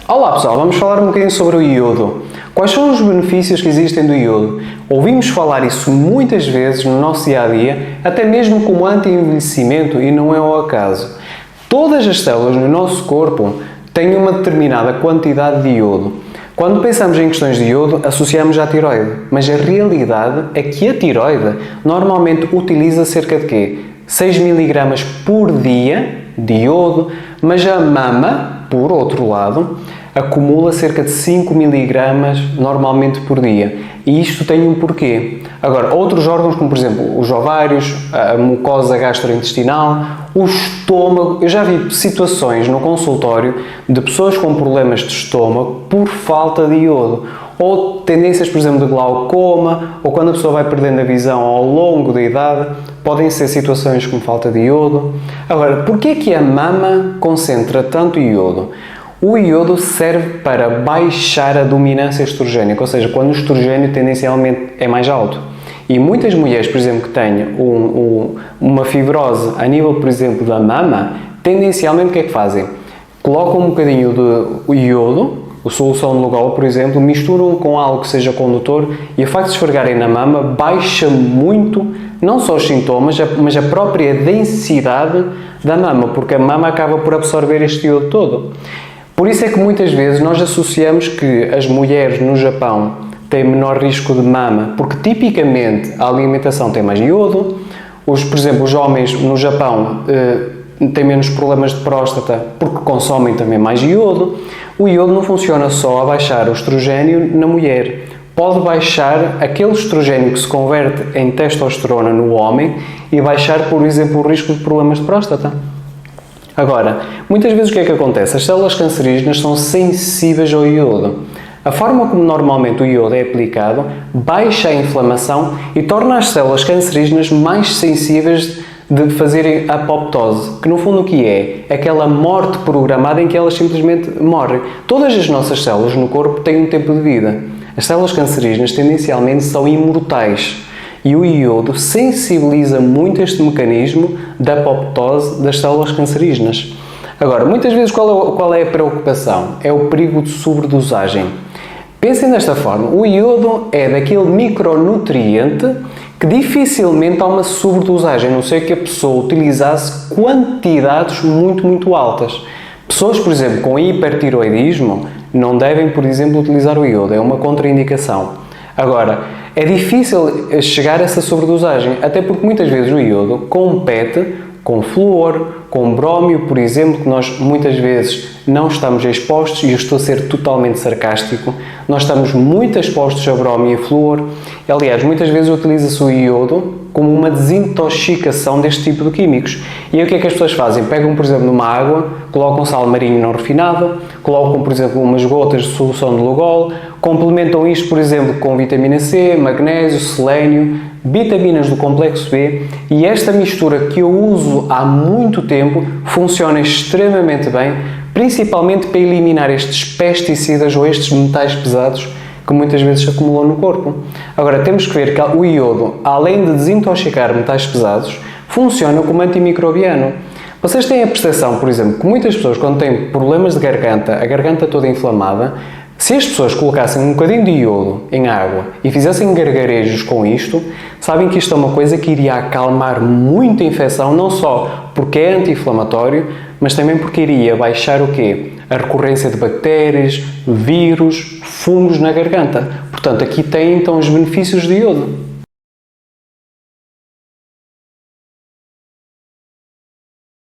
Olá pessoal, vamos falar um bocadinho sobre o iodo. Quais são os benefícios que existem do iodo? Ouvimos falar isso muitas vezes no nosso dia-a-dia, até mesmo como anti-envelhecimento, e não é ao acaso. Todas as células no nosso corpo têm uma determinada quantidade de iodo. Quando pensamos em questões de iodo, associamos à tiroide, mas a realidade é que a tiroide normalmente utiliza cerca de quê? 6 mg por dia de iodo, mas a mama, por outro lado, acumula cerca de 5 mg normalmente por dia. E isto tem um porquê. Agora, outros órgãos, como por exemplo os ovários, a mucosa gastrointestinal, o estômago. Eu já vi situações no consultório de pessoas com problemas de estômago por falta de iodo. Ou tendências, por exemplo, de glaucoma, ou quando a pessoa vai perdendo a visão ao longo da idade, podem ser situações como falta de iodo. Agora, porquê é que a mama concentra tanto iodo? O iodo serve para baixar a dominância estrogénica, ou seja, quando o estrogênio tendencialmente é mais alto. E muitas mulheres, por exemplo, que têm uma fibrose a nível, por exemplo, da mama, tendencialmente o que é que fazem? Colocam um bocadinho de iodo, a solução de Lugol, por exemplo, misturam com algo que seja condutor e o facto de esfregarem na mama baixa muito, não só os sintomas, mas a própria densidade da mama, porque a mama acaba por absorver este iodo todo. Por isso é que muitas vezes nós associamos que as mulheres no Japão têm menor risco de mama, porque tipicamente a alimentação tem mais iodo, por exemplo, os homens no Japão têm menos problemas de próstata porque consomem também mais iodo. O iodo não funciona só a baixar o estrogênio na mulher, pode baixar aquele estrogênio que se converte em testosterona no homem e baixar, por exemplo, o risco de problemas de próstata. Agora, muitas vezes o que é que acontece? As células cancerígenas são sensíveis ao iodo. A forma como normalmente o iodo é aplicado baixa a inflamação e torna as células cancerígenas mais sensíveis de fazerem apoptose, que no fundo o que é? Aquela morte programada em que elas simplesmente morrem. Todas as nossas células no corpo têm um tempo de vida. As células cancerígenas tendencialmente são imortais. E o iodo sensibiliza muito este mecanismo da apoptose das células cancerígenas. Agora, muitas vezes qual é a preocupação? É o perigo de sobredosagem. Pensem desta forma, o iodo é daquele micronutriente que dificilmente há uma sobredosagem, a não ser que a pessoa utilizasse quantidades muito altas. Pessoas, por exemplo, com hipertiroidismo não devem, por exemplo, utilizar o iodo, é uma contraindicação. Agora, é difícil chegar a essa sobredosagem, até porque muitas vezes o iodo compete com flúor, com brómio, por exemplo, que nós muitas vezes não estamos expostos, e eu estou a ser totalmente sarcástico, nós estamos muito expostos a brómio e flúor. Aliás, muitas vezes utiliza-se o iodo como uma desintoxicação deste tipo de químicos. E aí o que é que as pessoas fazem? Pegam, por exemplo, numa água, colocam sal marinho não refinado, colocam, por exemplo, umas gotas de solução de Lugol, complementam isto, por exemplo, com vitamina C, magnésio, selênio, vitaminas do complexo B, e esta mistura que eu uso há muito tempo funciona extremamente bem, principalmente para eliminar estes pesticidas ou estes metais pesados que muitas vezes se acumulam no corpo. Agora, temos que ver que o iodo, além de desintoxicar metais pesados, funciona como antimicrobiano. Vocês têm a percepção, por exemplo, que muitas pessoas, quando têm problemas de garganta, a garganta toda inflamada, se as pessoas colocassem um bocadinho de iodo em água e fizessem gargarejos com isto, sabem que isto é uma coisa que iria acalmar muito a infecção, não só porque é anti-inflamatório, mas também porque iria baixar o quê? A recorrência de bactérias, vírus, fungos na garganta. Portanto, aqui tem então os benefícios de iodo.